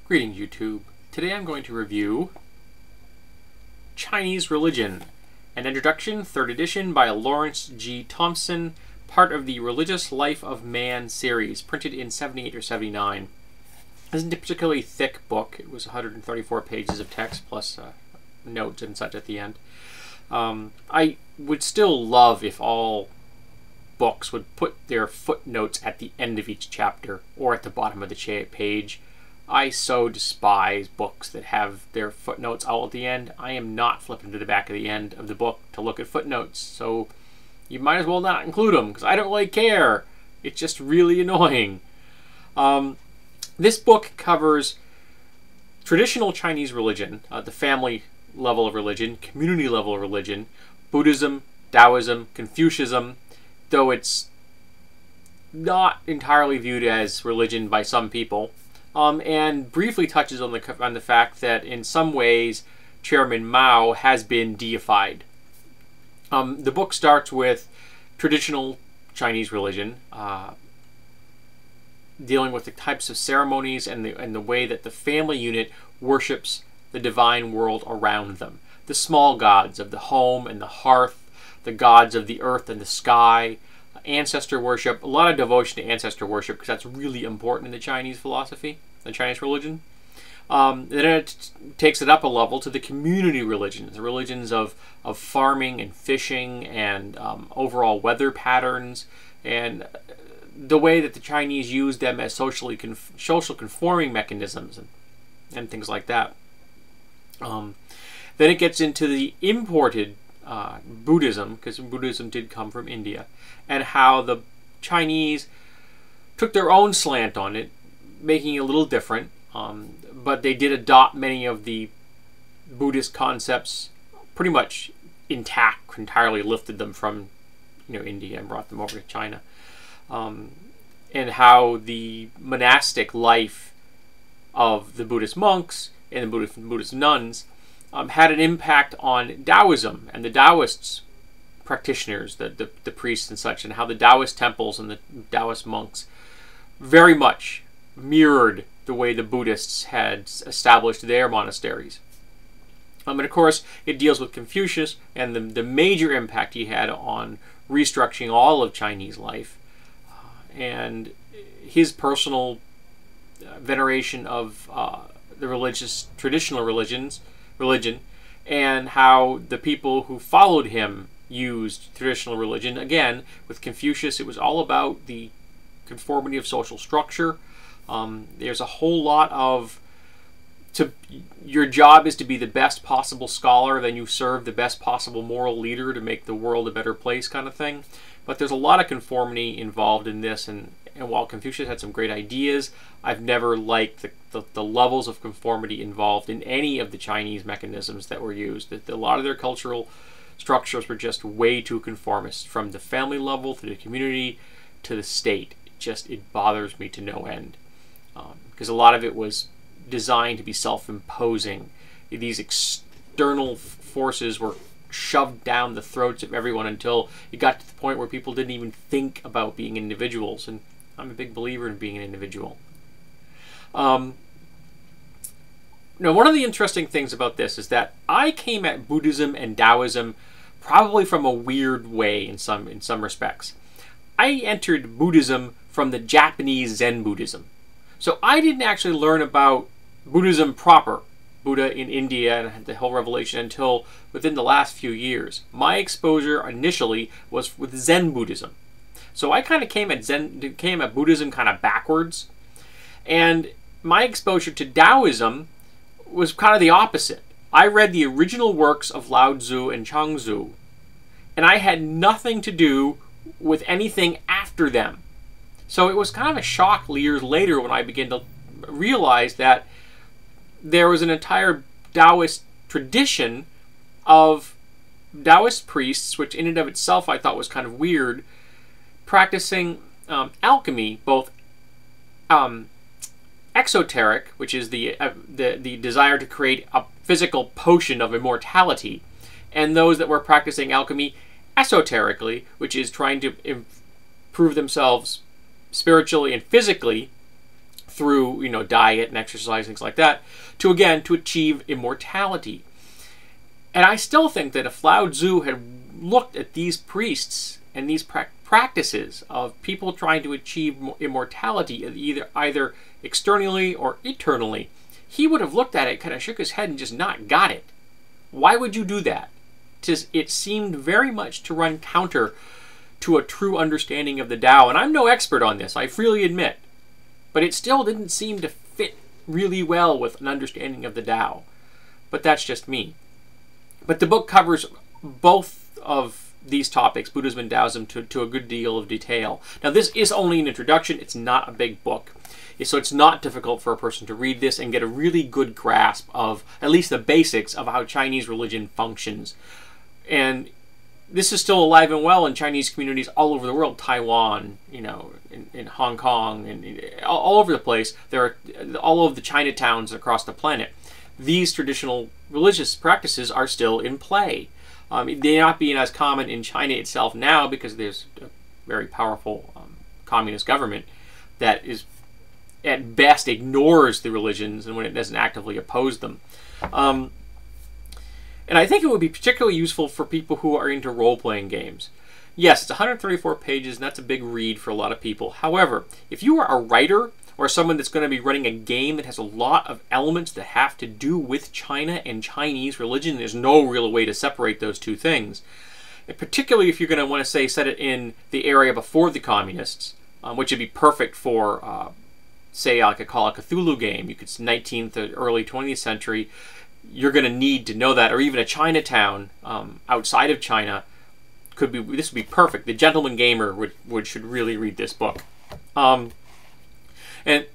Greetings, YouTube. Today I'm going to review Chinese Religion, an introduction, 3rd edition by Laurence G. Thompson, part of the Religious Life of Man series, printed in 78 or 79. This isn't a particularly thick book. It was 134 pages of text plus notes and such at the end. I would still love if all books would put their footnotes at the end of each chapter or at the bottom of the page. I so despise books that have their footnotes all at the end. I am not flipping to the back of the end of the book to look at footnotes, so you might as well not include them, because I don't really care. It's just really annoying. This book covers traditional Chinese religion, the family level of religion, community level of religion, Buddhism, Taoism, Confucianism, though it's not entirely viewed as religion by some people. And briefly touches on the fact that in some ways Chairman Mao has been deified. The book starts with traditional Chinese religion, dealing with the types of ceremonies and the way that the family unit worships the divine world around them. The small gods of the home and the hearth, the gods of the earth and the sky, ancestor worship, a lot of devotion to ancestor worship, because that's really important in the Chinese philosophy, the Chinese religion. Then it takes it up a level to the community religions, the religions of farming and fishing and overall weather patterns, and the way that the Chinese use them as social conforming mechanisms and things like that. Then it gets into the imported Buddhism, because Buddhism did come from India, and how the Chinese took their own slant on it, making it a little different, but they did adopt many of the Buddhist concepts pretty much intact, entirely lifted them from India and brought them over to China, and how the monastic life of the Buddhist monks and the Buddhist nuns had an impact on Taoism and the Taoists practitioners, the priests and such, and how the Taoist temples and the Taoist monks very much mirrored the way the Buddhists had established their monasteries. And of course, it deals with Confucius and the major impact he had on restructuring all of Chinese life, and his personal veneration of the traditional religion, and how the people who followed him used traditional religion. Again, with Confucius, it was all about the conformity of social structure. There's a whole lot of your job is to be the best possible scholar, then you serve the best possible moral leader to make the world a better place, kind of thing. But there's a lot of conformity involved in this, and while Confucius had some great ideas, I've never liked the levels of conformity involved in any of the Chinese mechanisms that were used. That a lot of their cultural structures were just way too conformist, from the family level to the community to the state. It bothers me to no end, because a lot of it was designed to be self-imposing. These external forces were shoved down the throats of everyone until it got to the point where people didn't even think about being individuals, and I'm a big believer in being an individual. Now, one of the interesting things about this is that I came at Buddhism and Taoism probably from a weird way in some respects. I entered Buddhism from the Japanese Zen Buddhism. So I didn't actually learn about Buddhism proper, Buddha in India and the whole revelation, until within the last few years. My exposure initially was with Zen Buddhism. So I kind of came at Buddhism kind of backwards. And my exposure to Taoism was kind of the opposite. I read the original works of Lao Tzu and Chuang Tzu, and I had nothing to do with anything after them. So it was kind of a shock years later when I began to realize that there was an entire Taoist tradition of Taoist priests, which in and of itself I thought was kind of weird, practicing alchemy, both exoteric, which is the desire to create a physical potion of immortality, and those that were practicing alchemy esoterically, which is trying to improve themselves spiritually and physically through, you know, diet and exercise, things like that, to again, to achieve immortality. And I still think that if Lao Tzu had looked at these priests and these practices of people trying to achieve immortality, either externally or eternally, he would have looked at it, kind of shook his head, and just not got it. Why would you do that? It seemed very much to run counter to a true understanding of the Tao. And I'm no expert on this, I freely admit. But it still didn't seem to fit really well with an understanding of the Tao. But that's just me. But the book covers both of these topics, Buddhism and Taoism, to a good deal of detail. Now, this is only an introduction. It's not a big book. So it's not difficult for a person to read this and get a really good grasp of at least the basics of how Chinese religion functions. And this is still alive and well in Chinese communities all over the world. Taiwan, you know, in Hong Kong, and all over the place. There are all of the Chinatowns across the planet. These traditional religious practices are still in play. They're not being as common in China itself now because there's a very powerful communist government that is, at best, ignores the religions and when it doesn't actively oppose them. And I think it would be particularly useful for people who are into role-playing games. Yes, it's 134 pages, and that's a big read for a lot of people. However, if you are a writer or someone that's going to be running a game that has a lot of elements that have to do with China and Chinese religion, there's no real way to separate those two things. And particularly if you're going to want to, say, set it in the area before the communists, which would be perfect for, say, like a Call of Cthulhu game. You could 19th or early 20th century. You're going to need to know that, or even a Chinatown outside of China. This would be perfect. The gentleman gamer should really read this book. And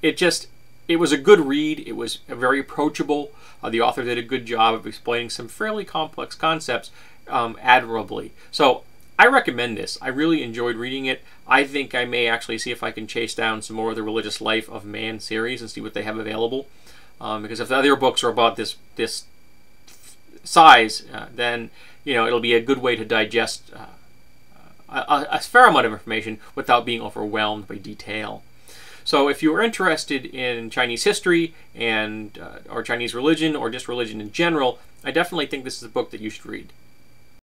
it was a good read. It was very approachable. The author did a good job of explaining some fairly complex concepts admirably. So I recommend this. I really enjoyed reading it. I think I may actually see if I can chase down some more of the Religious Life of Man series and see what they have available. Because if the other books are about this size, then, you know, it'll be a good way to digest a fair amount of information without being overwhelmed by detail. So if you are interested in Chinese history and or Chinese religion or just religion in general, I definitely think this is a book that you should read.